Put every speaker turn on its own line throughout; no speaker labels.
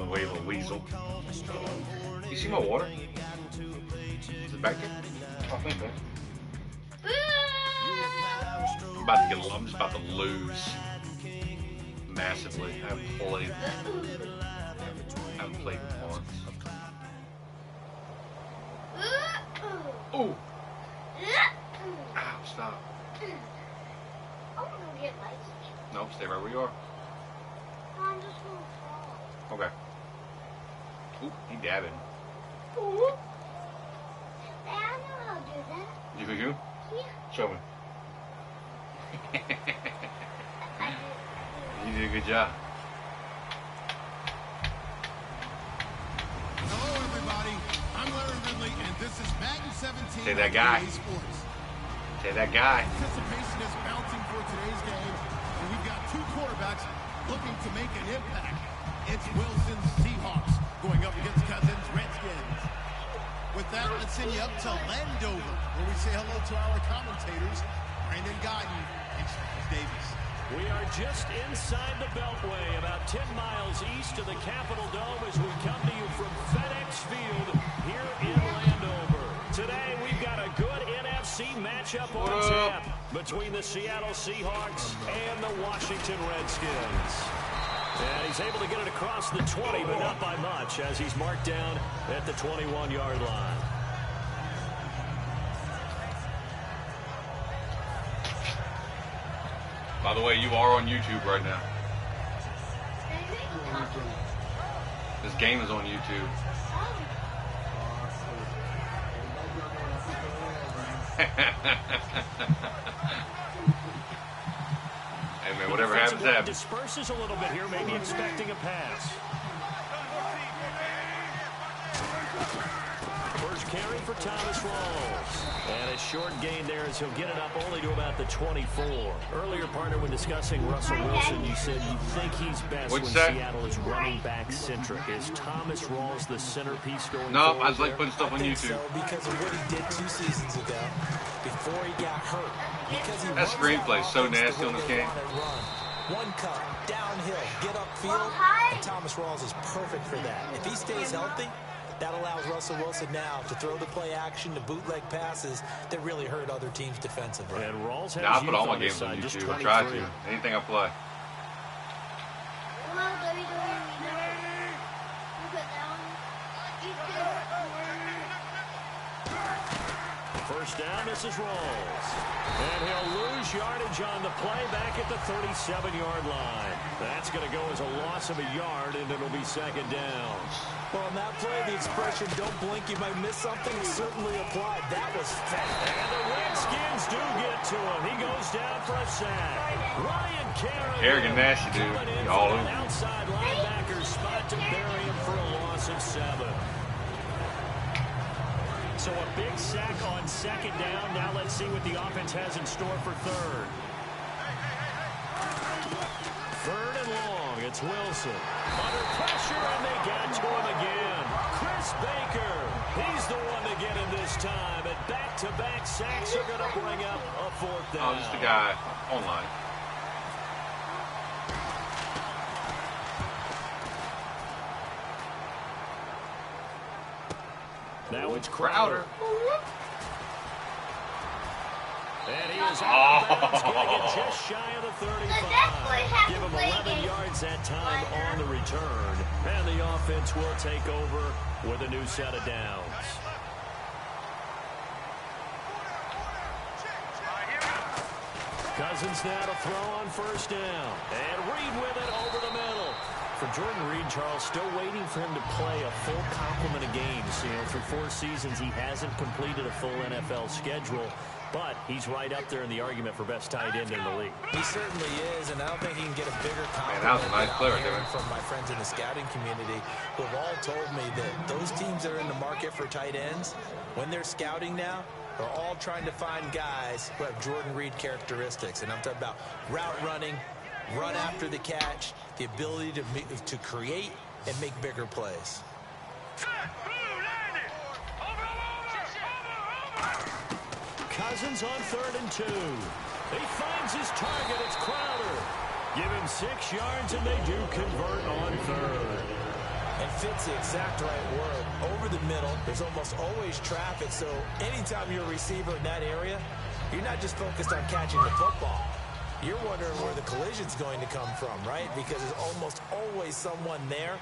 the way of a weasel. You see my water? Is it back there? I think so. I'm just about to lose massively. I haven't played once. Oh! Ow, stop. Nope, stay right where you are.
I'm just gonna fall.
Okay. Ooh, he dabbing.
Ooh. I know how to do that.
You?
Yeah.
Show me. You did a good job.
Hello, everybody. I'm Larry Ridley, and this is Madden 17.
Say that guy. Say that guy.
Anticipation is mounting for today's game, and we've got two quarterbacks looking to make an impact. It's Wilson's Seahawks going up against Cousins' Redskins. With that, let's send you up to Landover, where we say hello to our commentators, Brandon Guyton and Charles Davis.
We are just inside the Beltway, about 10 miles east of the Capitol Dome as we come to you from FedEx Field here in Landover. Today, we've got a good NFC matchup on tap between the Seattle Seahawks and the Washington Redskins. And he's able to get it across the 20, but not by much, as he's marked down at the 21-yard line.
By the way, you are on YouTube right now. This game is on YouTube. Hey man, whatever happens, happens.
Disperses a little bit here, maybe expecting a pass. First carry for Thomas Rawls. And a short gain there as he'll get it up only to about the 24. Earlier, partner, when discussing Russell Wilson, you said you think he's best when Seattle is running back centric. Is Thomas Rawls the centerpiece going forward?
No, I just like putting stuff on YouTube.
So, because of what he did 2 seasons ago, before he got hurt. Because he
that screenplay is so nasty on this game.
One cut, downhill, get upfield, and Thomas Rawls is perfect for that. If he stays healthy, that allows Russell Wilson now to throw the play action, the bootleg passes that really hurt other teams defensively.
And Rawls has
I put all my games on YouTube. I try to. Anything I play.
First down, this is Rawls. And he'll lose yardage on the play back at the 37-yard line. That's going to go as a loss of a yard, and it'll be second down.
Well, on that play, the expression, don't blink, you might miss something, certainly applied. That was fast.
And the Redskins do get to him. He goes down for a sack. Ryan
Kerrigan nasty, dude. All over.
Outside linebacker spot to bury him for a loss of 7. So a big sack on second down. Now let's see what the offense has in store for third. Third and long. It's Wilson. Under pressure, and they got to him again. Chris Baker. He's the one to get him this time. And back-to-back sacks are going to bring up a fourth down.
Oh, just the guy online.
Now it's Crowder. And he is
out
of bounds, getting it just shy of the 35. Give him 11 yards that time on the return. And the offense will take over with a new set of downs. Cousins now to throw on first down. And Reed with it over the middle. For Jordan Reed, Charles, still waiting for him to play a full complement of games. You know, through 4 seasons, he hasn't completed a full NFL schedule, but he's right up there in the argument for best tight end in the league.
He certainly is, and I don't think he can get a bigger compliment.
Man, that was a nice player,
from my friends in the scouting community who have all told me that those teams that are in the market for tight ends, when they're scouting now, are all trying to find guys who have Jordan Reed characteristics. And I'm talking about route running, run after the catch, the ability to create and make bigger plays.
Cousins on 3rd and 2. He finds his target. It's Crowder. Give him 6 yards, and they do convert on 3rd.
And fit's the exact right word. Over the middle, there's almost always traffic, so anytime you're a receiver in that area, you're not just focused on catching the football. You're wondering where the collision's going to come from, right? Because there's almost always someone there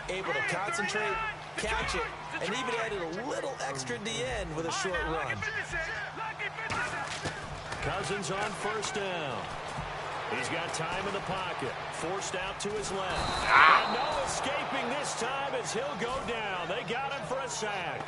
able to concentrate, catch it, and even added a little extra at the end with a short run.
Cousins on first down. He's got time in the pocket. Forced out to his left. And no escaping this time as he'll go down. They got him for a sack.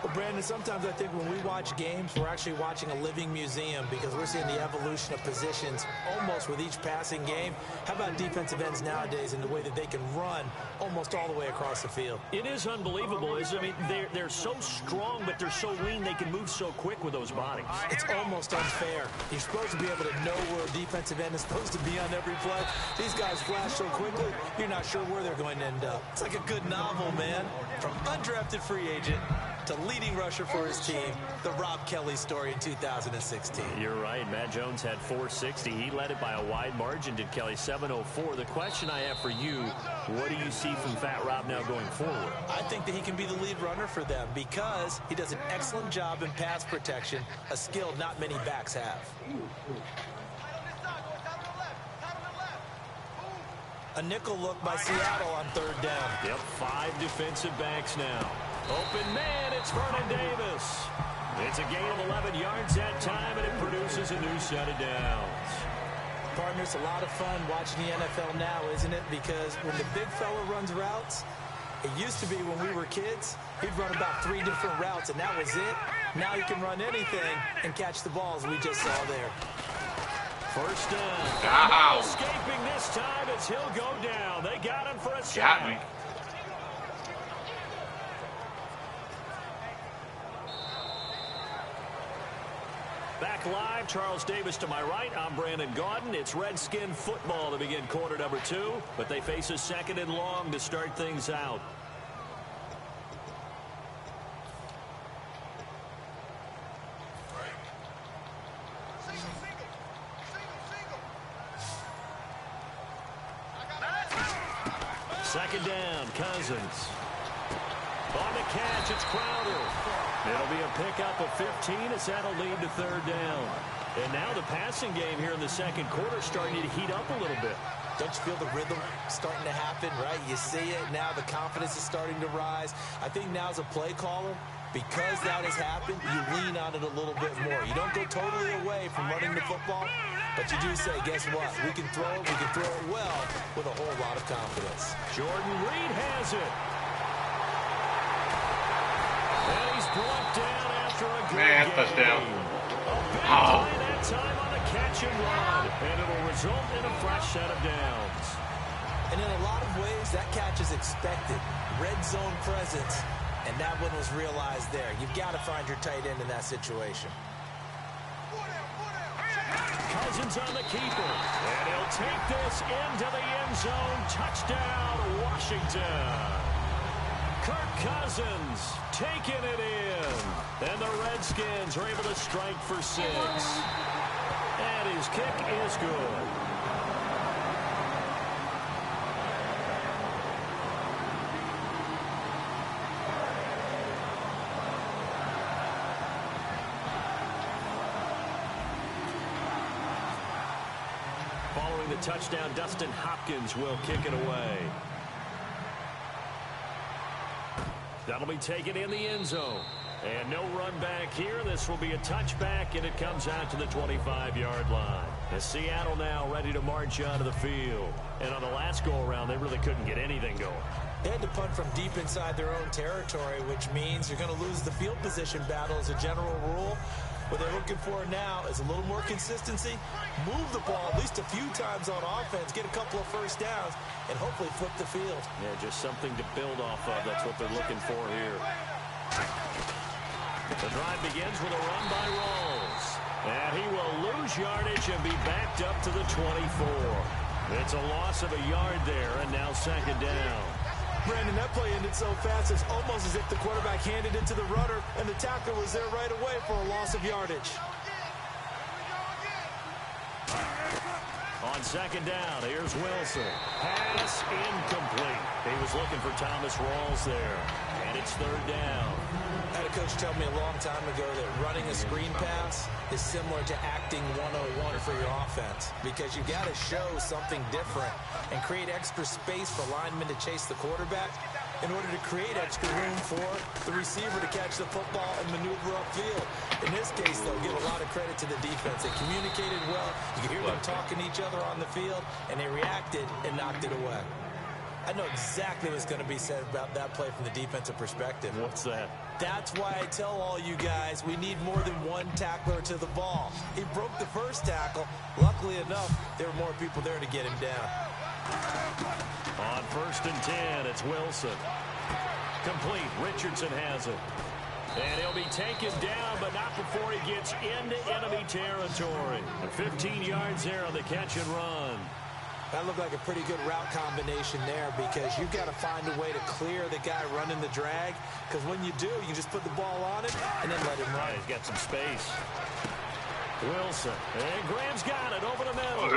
Well, Brandon, sometimes I think when we watch games, we're actually watching a living museum because we're seeing the evolution of positions almost with each passing game. How about defensive ends nowadays and the way that they can run almost all the way across the field?
It is unbelievable, isn't it? I mean, they're so strong, but they're so lean. They can move so quick with those bodies.
It's almost unfair. You're supposed to be able to know where a defensive end is supposed to be on every play. These guys flash so quickly, you're not sure where they're going to end up. It's like a good novel, man. From undrafted free agent to leading rusher for his team, the Rob Kelly story in 2016.
You're right. Matt Jones had 460. He led it by a wide margin, did Kelly, 704. The question I have for you, what do you see from Fat Rob now going forward?
I think that he can be the lead runner for them because he does an excellent job in pass protection, a skill not many backs have. A nickel look by Seattle on third down.
Yep, 5 defensive backs now. Open man, it's Vernon Davis. It's a gain of 11 yards that time, and it produces a new set of downs.
Partner, it's a lot of fun watching the NFL now, isn't it? Because when the big fella runs routes, it used to be when we were kids, he'd run about 3 different routes, and that was it. Now he can run anything and catch the balls we just saw there.
First down.
Ow.
Escaping this time as he'll go down. They got him for a
Got
sack.
me.
Back live, Charles Davis to my right. I'm Brandon Gaudin. It's Redskin football to begin quarter number 2, but they face a second and long to start things out. Second down, Cousins. On the catch, it's Crowder. It'll be a pickup of 15 as that'll lead to third down. And now the passing game here in the second quarter starting to heat up a little bit.
Don't you feel the rhythm starting to happen, right? You see it now, the confidence is starting to rise. I think now as a play caller, because that has happened, you lean on it a little bit more. You don't go totally away from running the football, but you do say, guess what? We can throw it well with a whole lot of confidence.
Jordan Reed has it. And he's brought down after a good game.
Touchdown.
A big play that time on the catch and run. And it'll result in a fresh set of downs.
And in a lot of ways, that catch is expected. Red zone presence, and that one was realized there. You've got to find your tight end in that situation.
Cousins on the keeper. And he'll take this into the end zone. Touchdown, Washington. Kirk Cousins taking it in. And the Redskins are able to strike for 6. And his kick is good. Following the touchdown, Dustin Hopkins will kick it away. That'll be taken in the end zone. And no run back here. This will be a touchback, and it comes out to the 25-yard line. As Seattle now ready to march onto the field. And on the last go-around, they really couldn't get anything going.
They had to punt from deep inside their own territory, which means you're going to lose the field position battle as a general rule. What they're looking for now is a little more consistency, move the ball at least a few times on offense, get a couple of first downs, and hopefully flip the field.
Yeah, just something to build off of. That's what they're looking for here. The drive begins with a run by Rawls. And he will lose yardage and be backed up to the 24. It's a loss of a yard there, and now second down.
Brandon, that play ended so fast, it's almost as if the quarterback handed it to the runner, and the tackler was there right away for a loss of yardage.
On second down, here's Wilson. Pass incomplete. He was looking for Thomas Rawls there. And it's third down.
I had a coach tell me a long time ago that running a screen pass is similar to acting 101 for your offense, because you got to show something different and create extra space for linemen to chase the quarterback in order to create extra room for the receiver to catch the football and maneuver upfield. In this case, though, give a lot of credit to the defense. They communicated well. You could hear them talking to each other on the field, and they reacted and knocked it away. I know exactly what's going to be said about that play from the defensive perspective.
What's that?
That's why I tell all you guys we need more than one tackler to the ball. He broke the first tackle. Luckily enough, there were more people there to get him down.
On 1st and 10, it's Wilson. Complete. Richardson has it. And he'll be taken down, but not before he gets into enemy territory. 15 yards there on the catch and run.
That looked like a pretty good route combination there, because you've got to find a way to clear the guy running the drag, because when you do, you just put the ball on it and then let him run.
He's got some space. Wilson. And Graham's got it over the middle.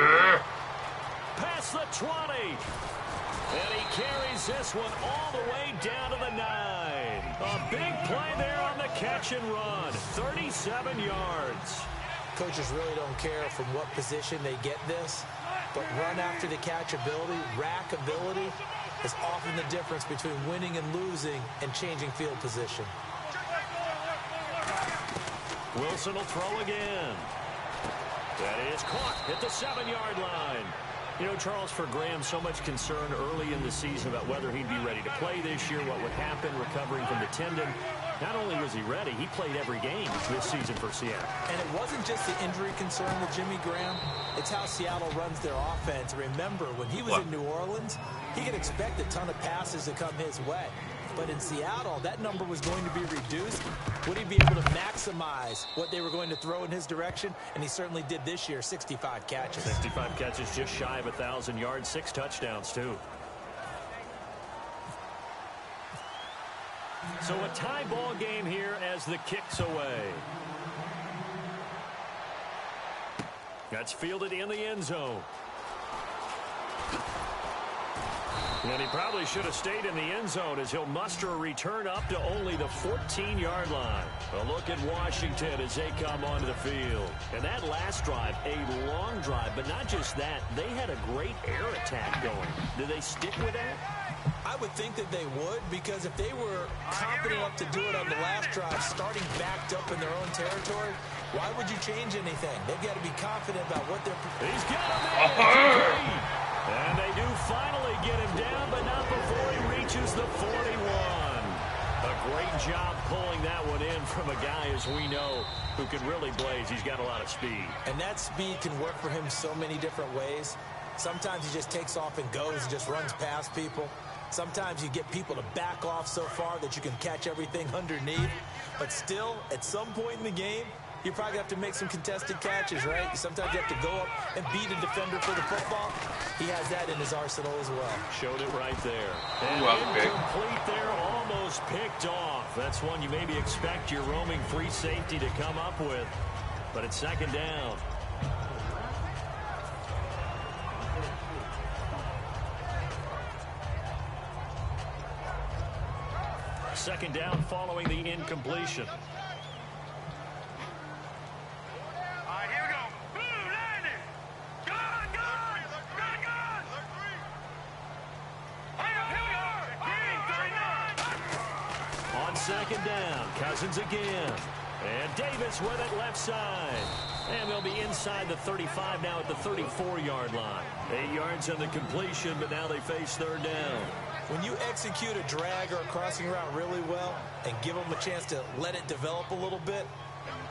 Past the 20. And he carries this one all the way down to the 9. A big play there on the catch and run. 37 yards.
Coaches really don't care from what position they get this, but run after the catch ability, rack ability, is often the difference between winning and losing and changing field position.
Wilson will throw again. That is caught at the 7-yard line. You know, Charles, for Graham, so much concern early in the season about whether he'd be ready to play this year, what would happen recovering from the tendon. Not only was he ready, he played every game this season for Seattle.
And it wasn't just the injury concern with Jimmy Graham. It's how Seattle runs their offense. Remember, when he was in New Orleans, he could expect a ton of passes to come his way. But in Seattle, that number was going to be reduced. Would he be able to maximize what they were going to throw in his direction? And he certainly did this year, 65 catches.
65 catches, just shy of 1,000 yards, 6 touchdowns, too. So a tie ball game here as the kick's away. That's fielded in the end zone. And he probably should have stayed in the end zone as he'll muster a return up to only the 14-yard line. A look at Washington as they come onto the field. And that last drive, a long drive, but not just that. They had a great air attack going. Did they stick with that?
I would think that they would, because if they were confident enough to do it on the last drive, starting backed up in their own territory, why would you change anything? They've got to be confident about what they're...
He's got him in! And they do finally get him down, but not before he reaches the 41. A great job pulling that one in from a guy, as we know, who can really blaze. He's got a lot of speed.
And that speed can work for him so many different ways. Sometimes he just takes off and goes and just runs past people. Sometimes you get people to back off so far that you can catch everything underneath. But still, at some point in the game, you probably have to make some contested catches, right? Sometimes you have to go up and beat a defender for the football. He has that in his arsenal as well.
Showed it right there. And incomplete there, almost picked off. That's one you maybe expect your roaming free safety to come up with. But it's second down. Second down following the incompletion. Second down, Cousins again. And Davis with it left side. And they'll be inside the 35 now at the 34-yard line. 8 yards on the completion, but now they face third down.
When you execute a drag or a crossing route really well and give them a chance to let it develop a little bit,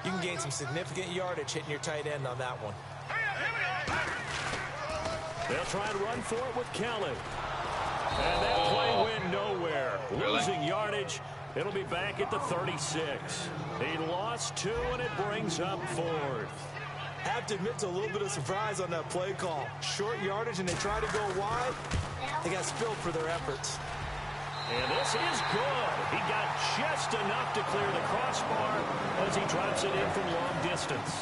you can gain some significant yardage hitting your tight end on that one.
They'll try and run for it with Kelly. And that play went nowhere. Losing yardage. It'll be back at the 36. He lost 2, and it brings up 4th.
Have to admit to a little bit of surprise on that play call. Short yardage, and they try to go wide. They got spilled for their efforts.
And this is good. He got just enough to clear the crossbar as he drops it in from long distance.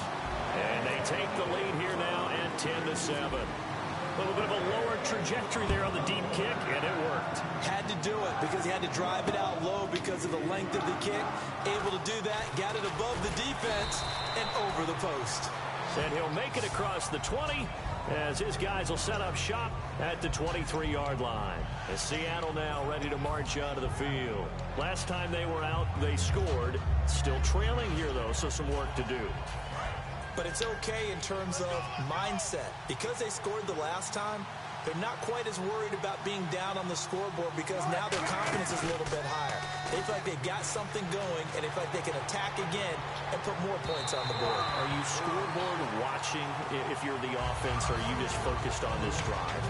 And they take the lead here now at 10-7. A little bit of a lower trajectory there on the deep kick, and it worked.
Had to because he had to drive it out low because of the length of the kick. Able to do that, got it above the defense and over the post.
And he'll make it across the 20 as his guys will set up shop at the 23-yard line. As Seattle now ready to march out of the field. Last time they were out, they scored. Still trailing here, though, so some work to do.
But it's okay in terms of mindset. Because they scored the last time, they're not quite as worried about being down on the scoreboard because now their confidence is a little bit higher. They feel like they've got something going, and they feel like they can attack again and put more points on the board.
Are you scoreboard watching if you're the offense, or are you just focused on this drive?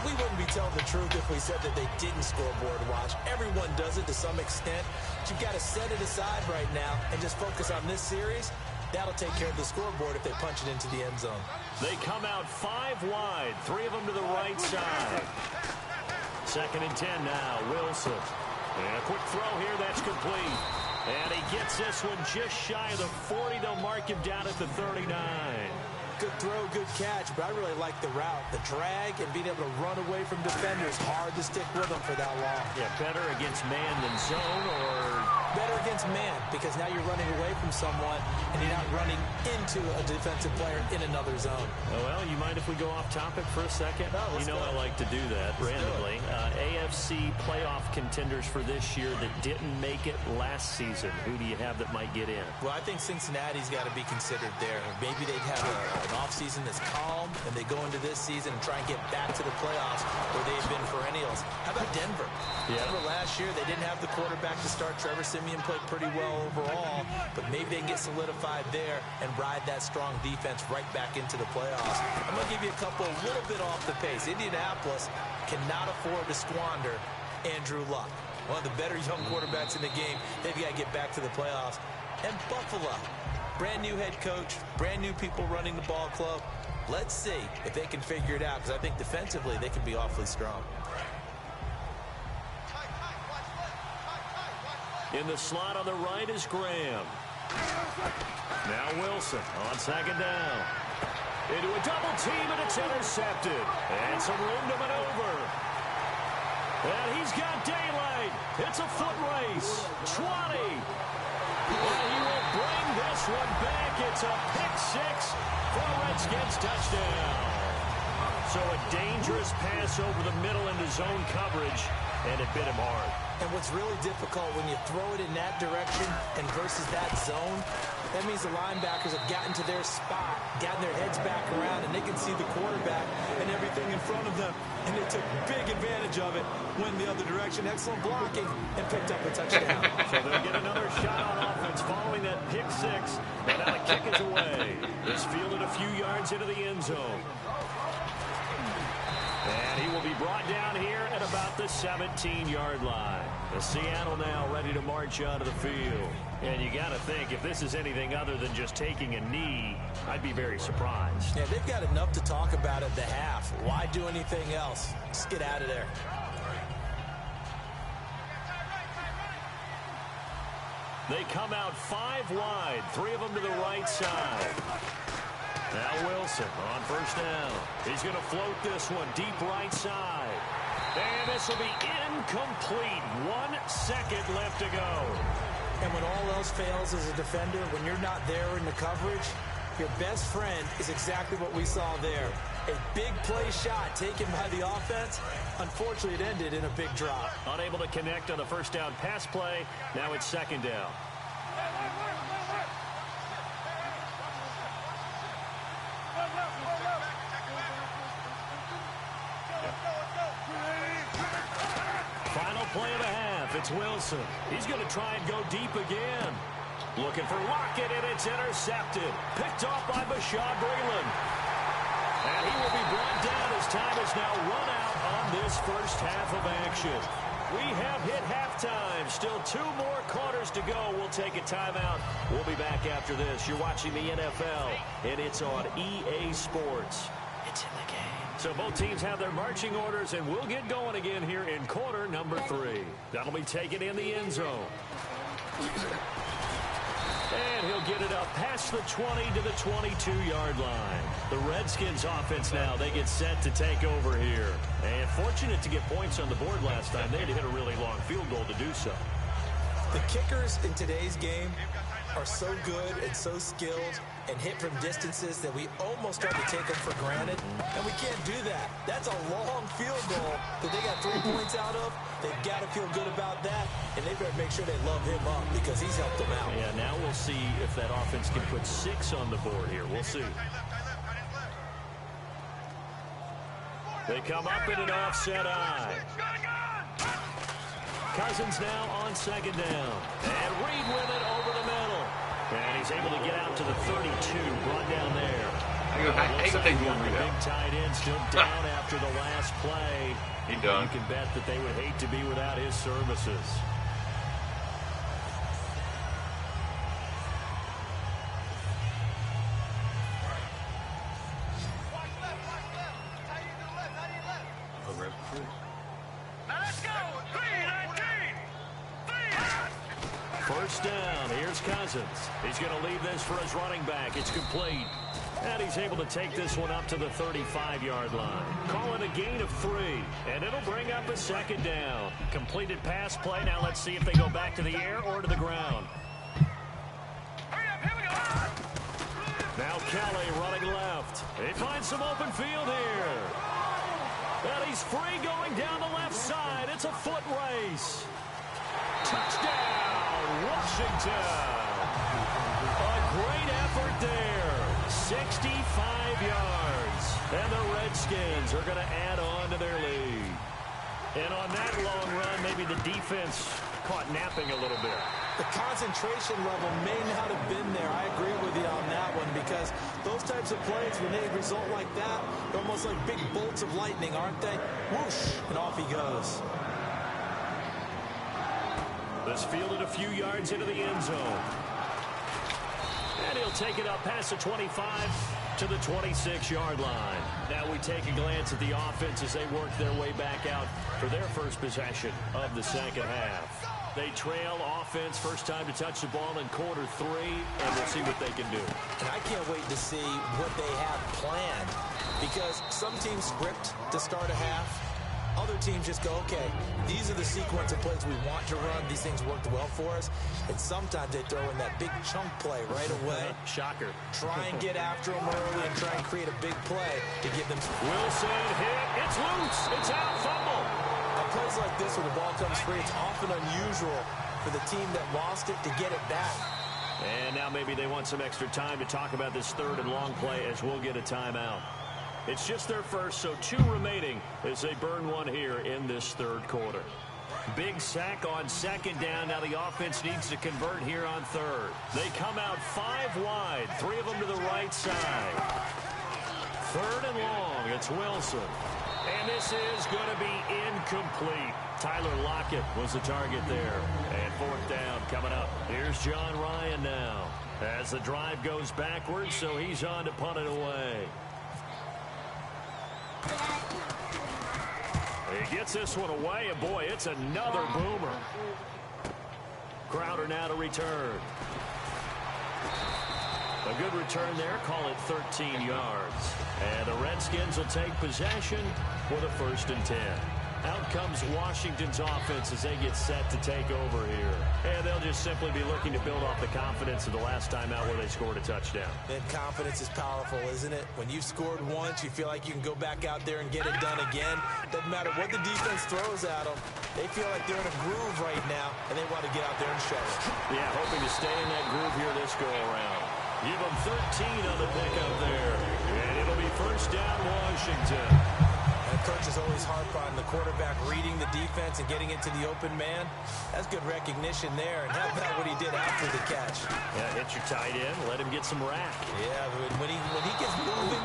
We wouldn't be telling the truth if we said that they didn't scoreboard watch. Everyone does it to some extent. But you've got to set it aside right now and just focus on this series. That'll take care of the scoreboard if they punch it into the end zone.
They come out 5 wide, 3 of them to the right side. 2nd and 10 now, Wilson. And a quick throw here, that's complete. And he gets this one just shy of the 40. They'll mark him down at the 39.
Good throw, good catch, but I really like the route. The drag and being able to run away from defenders. Hard to stick with them for that long.
Yeah, better against man than zone, or
better against man, because now you're running away from someone and you're not running into a defensive player in another zone.
Oh, well, you mind if we go off topic for a second?
No,
you know
go.
I like to do that randomly. AFC playoff contenders for this year that didn't make it last season. Who do you have that might get in?
Well, I think Cincinnati's got to be considered there. Maybe they'd have an offseason that's calm, and they go into this season and try and get back to the playoffs where they've been perennials. How about Denver?
Yeah.
Denver last year, they didn't have the quarterback to start. Trevor Siemian played pretty well overall, but maybe they can get solidified there and ride that strong defense right back into the playoffs. I'm going to give you a couple a little bit off the pace. Indianapolis cannot afford to squander Andrew Luck, one of the better young quarterbacks in the game. They've got to get back to the playoffs. And Buffalo, brand new head coach, brand new people running the ball club. Let's see if they can figure it out, because I think defensively they can be awfully strong.
In the slot on the right is Graham. Now Wilson on 2nd down. Into a double team, and it's intercepted. And some room to maneuver. And he's got daylight. It's a foot race. 20. And he will bring this one back. It's a pick-6 for a Redskins touchdown. So a dangerous pass over the middle into zone coverage, and it bit him hard.
And what's really difficult when you throw it in that direction and versus that zone, that means the linebackers have gotten to their spot, gotten their heads back around, and they can see the quarterback and everything in front of them. And they took big advantage of it, went the other direction, excellent blocking, and picked up a touchdown.
So they'll get another shot on offense following that pick-6. And now the kick is away. It's fielded a few yards into the end zone. And he will be brought down here at about the 17-yard line. The Seattle now ready to march out of the field. And you got to think, if this is anything other than just taking a knee, I'd be very surprised.
Yeah, they've got enough to talk about at the half. Why do anything else? Just get out of there.
They come out 5 wide, 3 of them to the right side. Now Wilson on 1st down. He's going to float this one deep right side. And this will be incomplete. 1 second left to go.
And when all else fails as a defender, when you're not there in the coverage, your best friend is exactly what we saw there. A big play shot taken by the offense. Unfortunately, it ended in a big drop.
Unable to connect on the 1st down pass play. Now it's 2nd down. Final play of the half. It's Wilson. He's going to try and go deep again. Looking for Lockett, and it's intercepted. Picked off by Bashaud Breeland. And he will be brought down as time is now run out on this first half of action. We have hit halftime. Still 2 more quarters to go. We'll take a timeout. We'll be back after this. You're watching the NFL, and it's on EA Sports. It's in the game. So both teams have their marching orders, and we'll get going again here in quarter number 3. That'll be taken in the end zone. And he'll get it up past the 20 to the 22-yard line. The Redskins offense now, they get set to take over here. And fortunate to get points on the board last time. They had to hit a really long field goal to do so.
The kickers in today's game are so good and so skilled and hit from distances that we almost start to take them for granted. And we can't do that. That's a long field goal that they got 3 points out of. They've got to feel good about that, and they better make sure they love him up because he's helped them out.
Yeah, now we'll see if that offense can put 6 on the board here. We'll see. They come up in an offset eye. Cousins now on second down. And Reed with it over the middle. And he's able to get out to the 32, brought down there.
I think
the big tight end still down after the last play.
He done.
You can bet that they would hate to be without his services. First down. Here's Cousins. He's going to leave this for his running back. It's complete. And he's able to take this one up to the 35-yard line. Call it a gain of 3. And it'll bring up a second down. Completed pass play. Now let's see if they go back to the air or to the ground. Now Kelly running left. He finds some open field here. And he's free going down the left side. It's a foot race. Touchdown, Washington. A great effort there. 65 yards. And the Redskins are going to add on to their lead. And on that long run, maybe the defense caught napping a little bit.
The concentration level may not have been there. I agree with you on that one because those types of plays, when they result like that, they're almost like big bolts of lightning, aren't they? Whoosh, and off he goes.
This fielded a few yards into the end zone. And he'll take it up past the 25 to the 26-yard line. Now we take a glance at the offense as they work their way back out for their first possession of the second half. They trail offense, first time to touch the ball in quarter 3, and we'll see what they can do.
And I can't wait to see what they have planned because some teams script to start a half. Other teams just go, okay, these are the sequence of plays we want to run. These things worked well for us. And sometimes they throw in that big chunk play right away.
Shocker.
Try and get after them early and try and create a big play to give them.
Wilson hit. It's loose. It's out. Fumble.
On plays like this where the ball comes free, it's often unusual for the team that lost it to get it back.
And now maybe they want some extra time to talk about this third and long play as we'll get a timeout. It's just their first, so 2 remaining as they burn one here in this third quarter. Big sack on second down. Now the offense needs to convert here on third. They come out 5 wide, 3 of them to the right side. Third and long, it's Wilson. And this is going to be incomplete. Tyler Lockett was the target there. And fourth down coming up. Here's John Ryan now as the drive goes backwards, so he's on to punt it away. He gets this one away, and boy, it's another boomer. Crowder now to return. A good return there, call it 13 yards. And the Redskins will take possession with a 1st and 10. Out comes Washington's offense as they get set to take over here. And they'll just simply be looking to build off the confidence of the last time out where they scored a touchdown.
And confidence is powerful, isn't it? When you've scored once, you feel like you can go back out there and get it done again. Doesn't matter what the defense throws at them. They feel like they're in a groove right now, and they want to get out there and show it.
Yeah, hoping to stay in that groove here this go-around. Give them 13 on the pickup there. And it'll be first down, Washington.
And coach is always harp on the quarterback reading the defense and getting into the open man. That's good recognition there. And how about what he did after the catch?
Yeah, hit your tight end, let him get some rack.
Yeah, when he gets moving,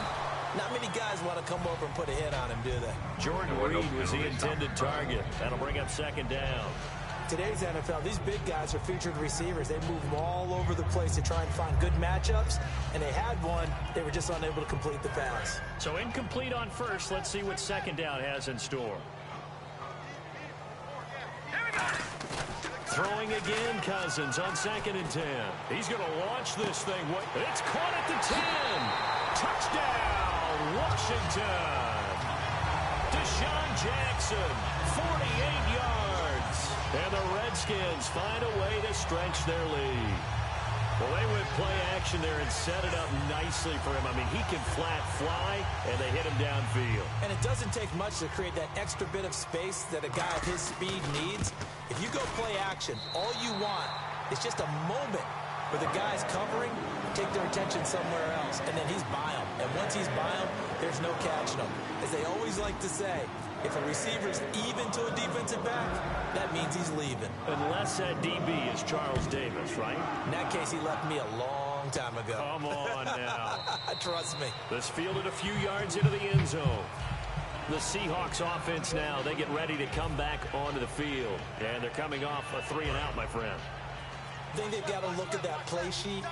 not many guys want to come over and put a hit on him, do they?
Jordan Reed was the intended target. That'll bring up second down.
Today's NFL, these big guys are featured receivers. They move them all over the place to try and find good matchups, and they had one. They were just unable to complete the pass.
So incomplete on first. Let's see what second down has in store. Throwing again, Cousins on 2nd and 10. He's going to launch this thing. It's caught at the 10. Touchdown, Washington. Deshaun Jackson, 48 yards. And the Redskins find a way to stretch their lead. Well, they went play action there and set it up nicely for him. I mean, he can flat fly, and they hit him downfield.
And it doesn't take much to create that extra bit of space that a guy of his speed needs. If you go play action, all you want is just a moment where the guy's covering, take their attention somewhere else, and then he's by him. And once he's by him, there's no catching him. As they always like to say, if a receiver's even to a defensive back, that means he's leaving.
Unless that DB is Charles Davis, right?
In that case, he left me a long time ago.
Come on now.
Trust me.
This fielded a few yards into the end zone. The Seahawks offense now, they get ready to come back onto the field. And they're coming off a 3-and-out, my friend.
I think they've got to look at that play sheet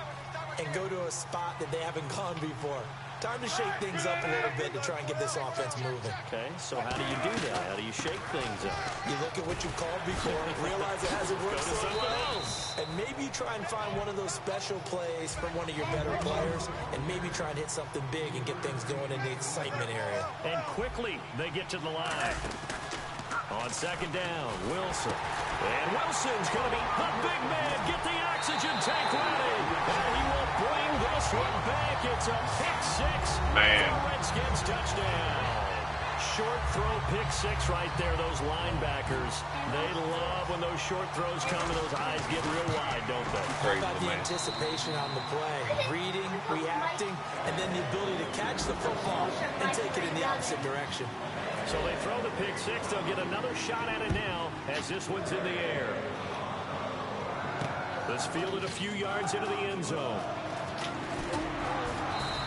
and go to a spot that they haven't gone before. Time to shake things up a little bit to try and get this offense moving.
Okay, so how do you do that? How do you shake things up?
You look at what you called before, realize it hasn't worked so well, and maybe try and find one of those special plays from one of your better players, and maybe try and hit something big and get things going in the excitement area.
And quickly, they get to the line. On 2nd down, Wilson. And Wilson's going to be the big man. Get the oxygen tank ready. And he will bring this one back. It's a pick-6.
Man.
Redskins touchdown. Short throw, pick-6 right there. Those linebackers, they love when those short throws come and those eyes get real wide, don't they?
Crazy,
About the
man.
anticipation on the play, reading, reacting, and then the ability to catch the football and take it in the opposite direction.
So they throw the pick-6. They'll get another shot at it now as this one's in the air. This fielded a few yards into the end zone.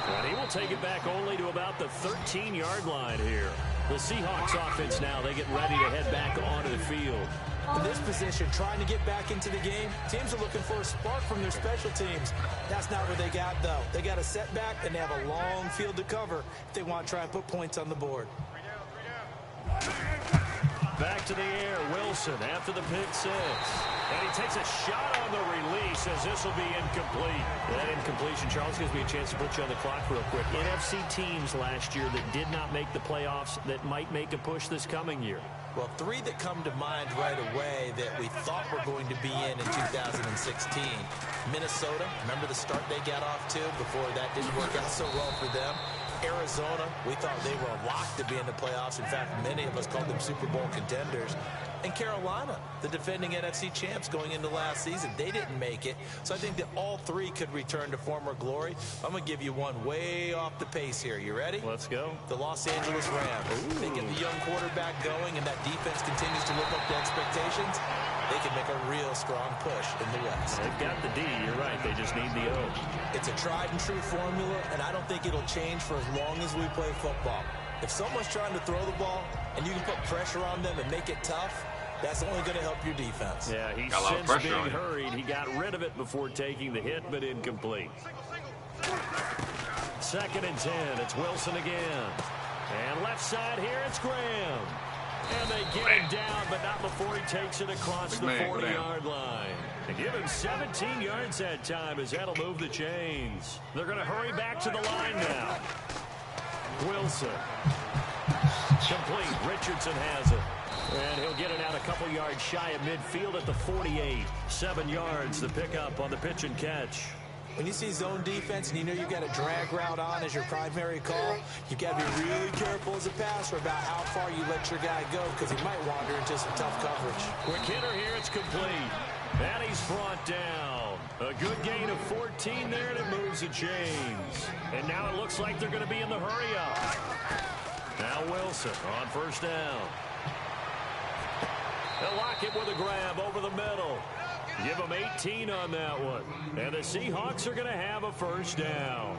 And he will take it back only to about the 13-yard line here. The Seahawks offense now, they get ready to head back onto the field.
In this position, trying to get back into the game, teams are looking for a spark from their special teams. That's not what they got, though. They got a setback, and they have a long field to cover if they want to try and put points on the board.
Back to the air, Wilson after the pick-6. And he takes a shot on the release as this will be incomplete. That incompletion, Charles, gives me a chance to put you on the clock real quick. NFC teams last year that did not make the playoffs that might make a push this coming year.
Well, 3 that come to mind right away that we thought were going to be in 2016. Minnesota, remember the start they got off to before that didn't work out so well for them. Arizona, we thought they were locked to be in the playoffs. In fact, many of us called them Super Bowl contenders. And Carolina, the defending NFC champs going into last season, they didn't make it. So I think that all 3 could return to former glory. I'm going to give you one way off the pace here. You ready?
Let's go.
The Los Angeles Rams.
Ooh.
They get the young quarterback going, and that defense continues to live up to expectations. They can make a real strong push in the West.
They've got the D. You're right. They just need the O.
It's a tried-and-true formula, and I don't think it'll change for as long as we play football. If someone's trying to throw the ball, and you can put pressure on them and make it tough, that's only going to help your defense.
Yeah, he's since being hurried. He got rid of it before taking the hit, but incomplete. 2nd and 10. It's Wilson again. And left side here, it's Graham. And they get him down, but not before he takes it across the 40-yard line. And give him 17 yards that time as that'll move the chains. They're going to hurry back to the line now. Wilson. Complete. Richardson has it. And he'll get it out a couple yards shy of midfield at the 48. 7 yards, the pickup on the pitch and catch.
When you see zone defense and you know you've got a drag route on as your primary call, you've got to be really careful as a passer about how far you let your guy go because he might wander into some tough coverage.
Quick hitter here, it's complete. And he's brought down. A good gain of 14 there, and it moves the chains. And now it looks like they're going to be in the hurry-up. Now Wilson on 1st down. They'll lock it with a grab over the middle. Give them 18 on that one. And the Seahawks are going to have a 1st down.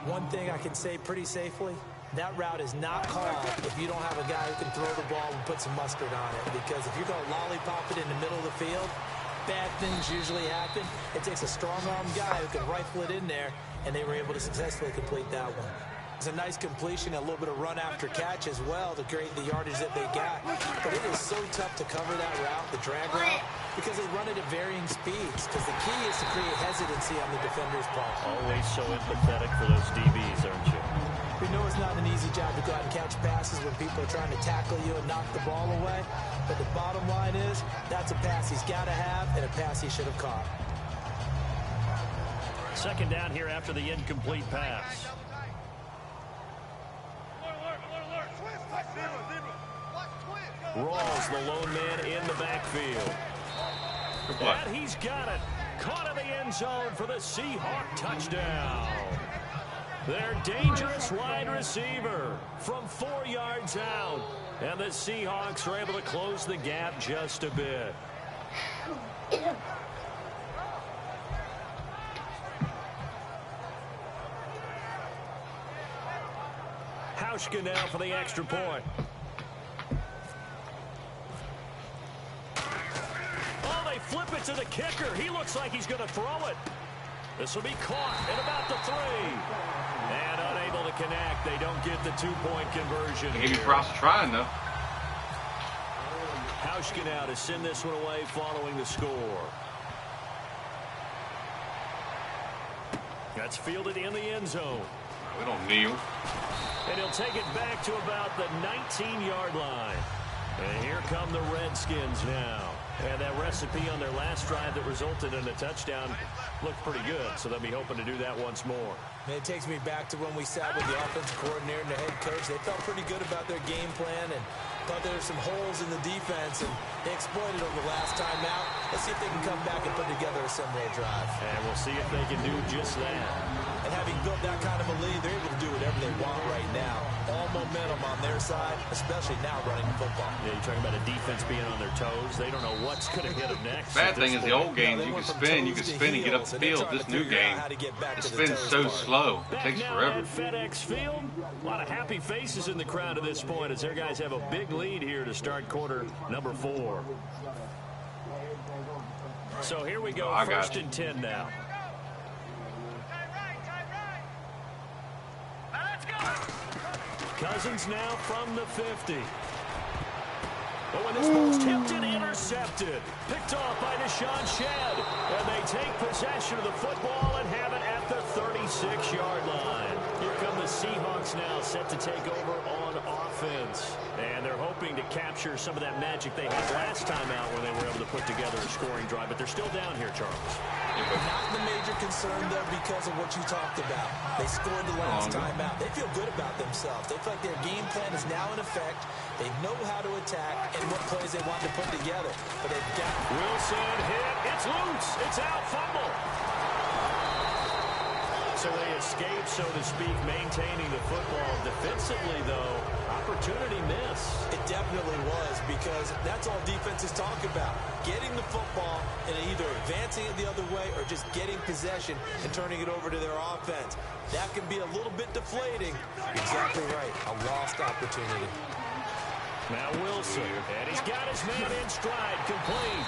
One thing I can say pretty safely, that route is not called if you don't have a guy who can throw the ball and put some mustard on it. Because if you're going to lollipop it in the middle of the field, bad things usually happen. It takes a strong-arm guy who can rifle it in there, and they were able to successfully complete that one. It's a nice completion, a little bit of run after catch as well to create the yardage that they got. But it is so tough to cover that route, the drag route, because they run it at varying speeds. Because the key is to create hesitancy on the defender's part.
Always so empathetic for those DBs, aren't you?
We know it's not an easy job to go out and catch passes when people are trying to tackle you and knock the ball away. But the bottom line is, that's a pass he's got to have and a pass he should have caught.
Second down here after the incomplete pass. Rawls, the lone man in the backfield. And he's got it. Caught in the end zone for the Seahawk touchdown. Their dangerous wide receiver from 4 yards out. And the Seahawks are able to close the gap just a bit. Hauschka now for the extra point. Oh, they flip it to the kicker. He looks like he's going to throw it. This will be caught at about the 3. And unable to connect. They don't get the 2-point conversion.
Give you props for trying, though.
Hauschka now to send this one away following the score. That's fielded in the end zone.
We don't kneel.
And he'll take it back to about the 19-yard line. And here come the Redskins now. And that recipe on their last drive that resulted in a touchdown looked pretty good, so they'll be hoping to do that once more.
And it takes me back to when we sat with the offensive coordinator and the head coach. They felt pretty good about their game plan and thought there were some holes in the defense, and they exploited over the last time out. Let's see if they can come back and put together a similar drive.
And we'll see if they can do just that.
And having built that kind of a lead, they're able to do whatever they want right now. All momentum on their side, especially now running the football.
Yeah, you're talking about a defense being on their toes. They don't know what's going to hit them next.
Bad thing is the old games, you can spin and get up the field. This new game, it spins so slow. It takes forever.
FedEx Field, a lot of happy faces in the crowd at this point as their guys have a big lead here to start quarter number 4. So here we go, first and 10 now. Cousins now from the 50. But when this ball's tipped and intercepted, picked off by Deshaun Shedd, and they take possession of the football and have it at the 36-yard line. Here come the Seahawks now set to take over on offense. And they're hoping to capture some of that magic they had last time out when they were able to put together a scoring drive. But they're still down here, Charles.
Not the major concern, though, because of what you talked about. They scored the last time out. They feel good about themselves. They feel like their game plan is now in effect. They know how to attack and what plays they want to put together. But they've got...
Wilson hit. It's loose. It's out. Fumble. So they escape, so to speak, maintaining the football. Defensively, though, opportunity miss.
It definitely was, because that's all defenses talk about. Getting the football and either advancing it the other way or just getting possession and turning it over to their offense. That can be a little bit deflating. Exactly right. A lost opportunity.
Now Wilson, and he's got his man in stride, complete.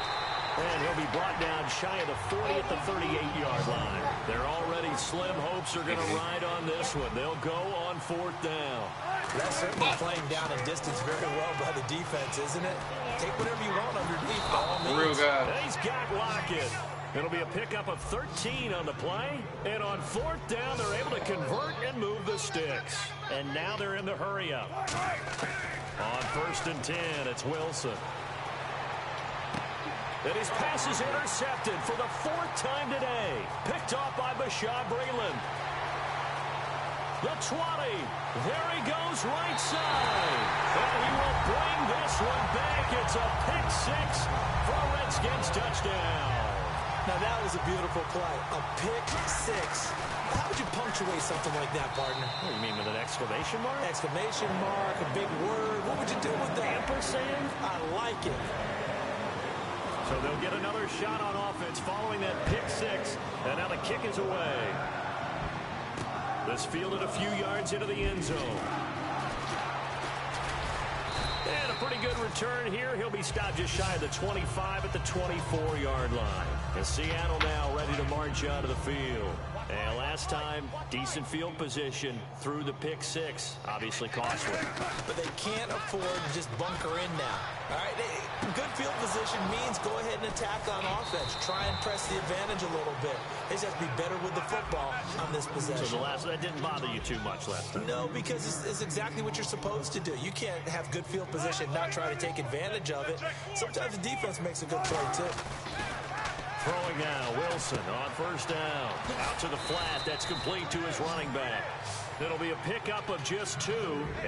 And he'll be brought down shy of the 40 at the 38-yard line. Their already slim hopes are going to ride on this one. They'll go on 4th down.
That's certainly playing down in distance very well by the defense, isn't it? Take whatever you want underneath.
Real guy.
He's got Lockett. It'll be a pickup of 13 on the play. And on 4th down, they're able to convert and move the sticks. And now they're in the hurry-up. On 1st and 10, it's Wilson. And his pass is intercepted for the 4th time today. Picked off by Bashaud Breeland. The 20. There he goes right side. And he will bring this one back. It's a pick 6 for a Redskins touchdown.
Now that was a beautiful play. A pick 6. How would you punctuate something like that, partner?
What do you mean, with an exclamation mark?
Exclamation mark, a big word. What would you do with that?
Ampersand?
I like it.
So they'll get another shot on offense following that pick 6. And now the kick is away. This fielded a few yards into the end zone. And a pretty good return here. He'll be stopped just shy of the 25 at the 24-yard line. And Seattle now ready to march out of the field. And last time, decent field position through the pick six. Obviously costly.
But they can't afford to just bunker in now. All right, good field position means go ahead and attack on offense. Try and press the advantage a little bit. They just have to be better with the football on this possession.
So that didn't bother you too much last time?
No, because it's exactly what you're supposed to do. You can't have good field position and not try to take advantage of it. Sometimes the defense makes a good play, too.
Throwing now, Wilson on first down. Out to the flat, that's complete to his running back. It'll be a pickup of just 2,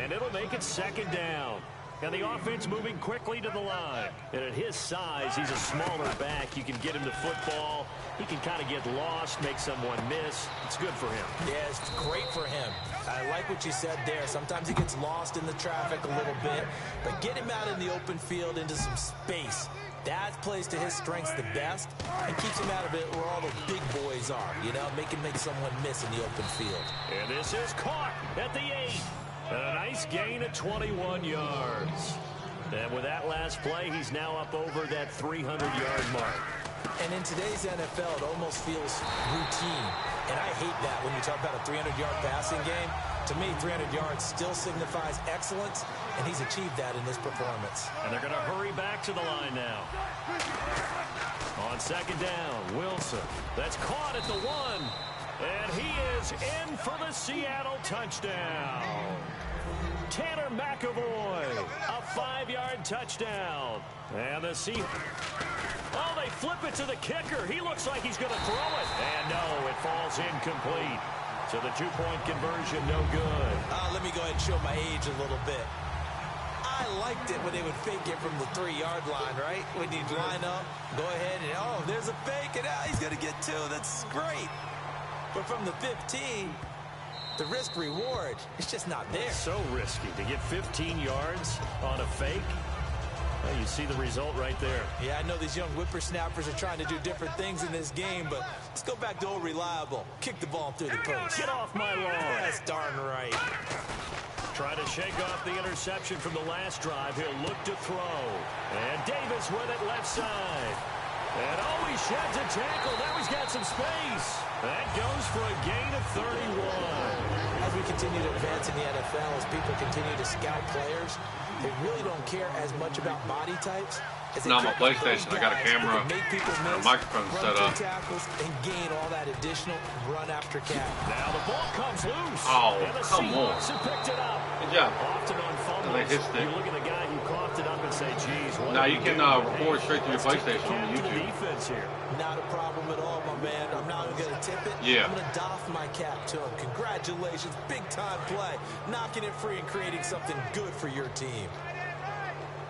and it'll make it second down. And the offense moving quickly to the line. And at his size, he's a smaller back. You can get him the football. He can kind of get lost, make someone miss. It's good for him.
Yeah, it's great for him. I like what you said there. Sometimes he gets lost in the traffic a little bit. But get him out in the open field into some space. That plays to his strengths the best and keeps him out of it where all the big boys are. You know, make someone miss in the open field.
And this is caught at the 8. A nice gain of 21 yards. And with that last play, he's now up over that 300-yard mark.
And in today's NFL, it almost feels routine. And I hate that when you talk about a 300-yard passing game. To me, 300 yards still signifies excellence, and he's achieved that in this performance.
And they're going to hurry back to the line now. On second down, Wilson. That's caught at the 1. And he is in for the Seattle touchdown. Tanner McAvoy, a 5-yard touchdown. And the Oh, they flip it to the kicker. He looks like he's going to throw it. And no, it falls incomplete. So the 2-point conversion, no good.
Let me go ahead and show my age a little bit. I liked it when they would fake it from the 3-yard line, right? When you'd line up, go ahead and, oh, there's a fake, and he's going to get 2. That's great. But from the 15, the risk-reward, it's just not there.
So risky to get 15 yards on a fake. Well, you see the result right there.
Yeah, I know these young whippersnappers are trying to do different things in this game, but let's go back to old reliable. Kick the ball through the post.
Get off my lawn.
That's darn right.
Try to shake off the interception from the last drive. He'll look to throw. And Davis with it left side. And oh, he sheds a tackle. Now he's got some space. That goes for a gain of 31.
As we continue to advance in the NFL, as people continue to scout players, they really don't care as much about body types.
Not my PlayStation. I got a camera and a microphone set up.
Tackles and gain all that additional run after catch.
Now the ball comes loose.
Oh, come on.
Picked it up.
Good job.
Often on fumbles, you look at the guy who coughed it up and say, geez.
Now you can record straight to your PlayStation on YouTube.
Defense here.
Not a problem at all, my man. I'm not even going to tip it.
Yeah.
I'm going to doff my cap to him. Congratulations. Big-time play. Knocking it free and creating something good for your team.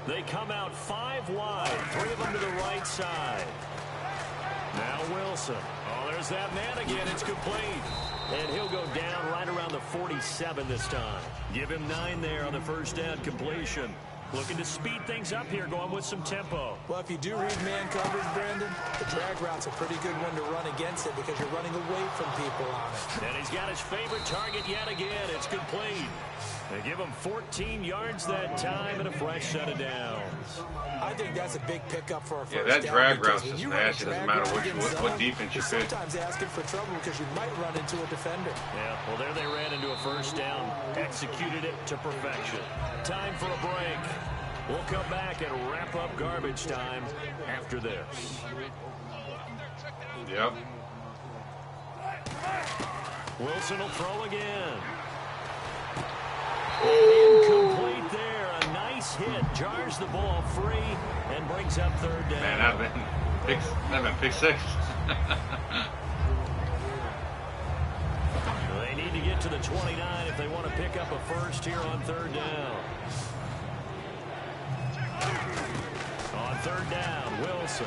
They come out 5 wide, 3 of them to the right side. Now Wilson. Oh, there's that man again. It's complete. And he'll go down right around the 47 this time. Give him 9 there on the first down completion. Looking to speed things up here, going with some tempo.
Well, if you do read man coverage, Brandon, the drag route's a pretty good one to run against it because you're running away from people on it.
And he's got his favorite target yet again. It's complete. They give him 14 yards that time and a fresh set of downs.
I think that's a big pickup for a first down.
Yeah, that drag route's just nasty. Doesn't matter what defense you fit.
Sometimes asking for trouble because you might run into a defender.
Yeah, well, there they ran into a first down. Executed it to perfection. Time for a break. We'll come back and wrap up garbage time after this.
Yep.
Wilson will throw again. Incomplete there. A nice hit. Jars the ball free and brings up third down.
Man, that'd been pick 6.
They need to get to the 29 if they want to pick up a first here on third down. On third down, Wilson.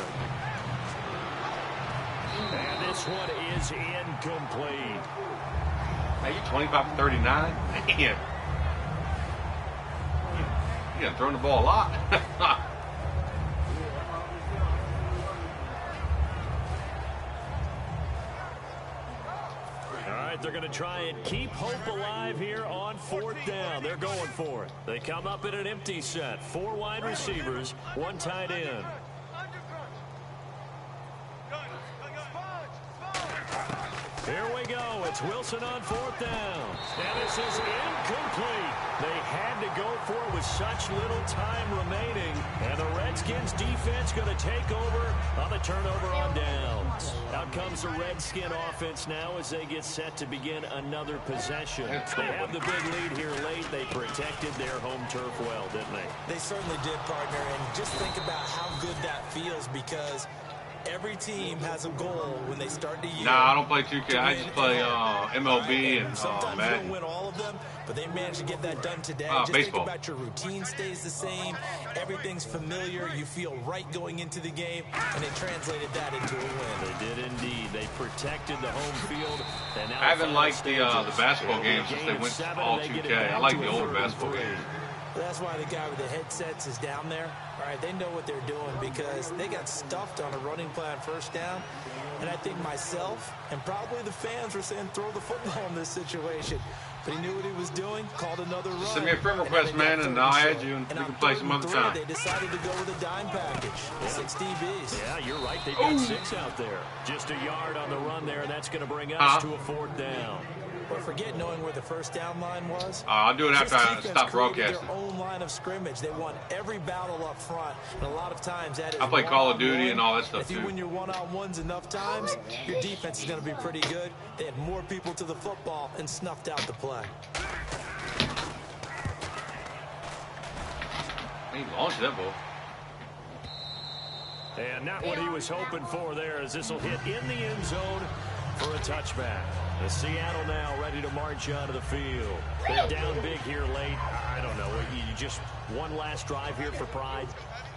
And this one is incomplete.
Hey, you 25-39? Man. You got thrown the ball a lot.
All right, they're going to try and keep hope alive here on fourth down. They're going for it. They come up in an empty set. 4 wide receivers, 1 tight end. Here we go. It's Wilson on 4th down. And this is incomplete. They had to go for it with such little time remaining. And the Redskins defense going to take over on the turnover on downs. Out comes the Redskin offense now as they get set to begin another possession. They have the big lead here late. They protected their home turf well, didn't they?
They certainly did, partner. And just think about how good that feels, because every team has a goal when they start the year.
Nah, I don't play 2K. I just play MLB and
sometimes
Madden.
you don't win all of them, but they managed to get that done today. Just
baseball.
think about your routine stays the same. Everything's familiar. You feel right going into the game, and they translated that into a win.
They did indeed. They protected the home field. And now
I haven't liked the basketball games since they went all 2K. I like the older basketball games.
That's why the guy with the headsets is down there. All right, they know what they're doing because they got stuffed on a running play on 1st down. And I think myself and probably the fans were saying throw the football in this situation. But he knew what he was doing, called another run.
Send me a friend request, man, and I'll add you, and we can play some other time.
They decided to go with a dime package. 6 DBs.
Yeah, you're right. They got 6 out there. Just a yard on the run there, and that's going to bring us to a 4th down.
But forget knowing where the 1st down line was.
I'll do it after I stop broadcasting.
Their own line of scrimmage. They won every battle up front, and a lot of times that is.
I play Call of Duty and all that stuff
if you
too.
win your one-on-ones enough times, your defense is going to be pretty good. They had more people to the football and snuffed out the play.
He launched that ball.
And not what he was hoping for there, as this will hit in the end zone for a touchback. The Seattle now ready to march onto the field. They're down big here late. I don't know. You just one last drive here for pride.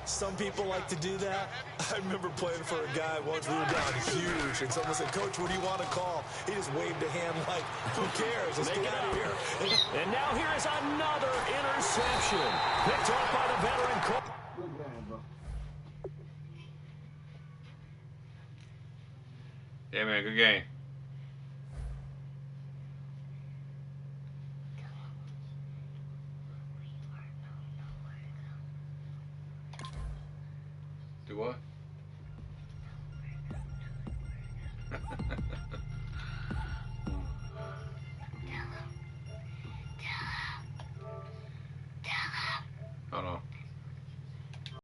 Some people like to do that. I remember playing for a guy once. We were down huge, and someone said, "Coach, what do you want to call?" He just waved a hand like, "Who cares? Let's get out of here."
And now here is another interception. Picked off by the veteran.
Yeah, man, good game.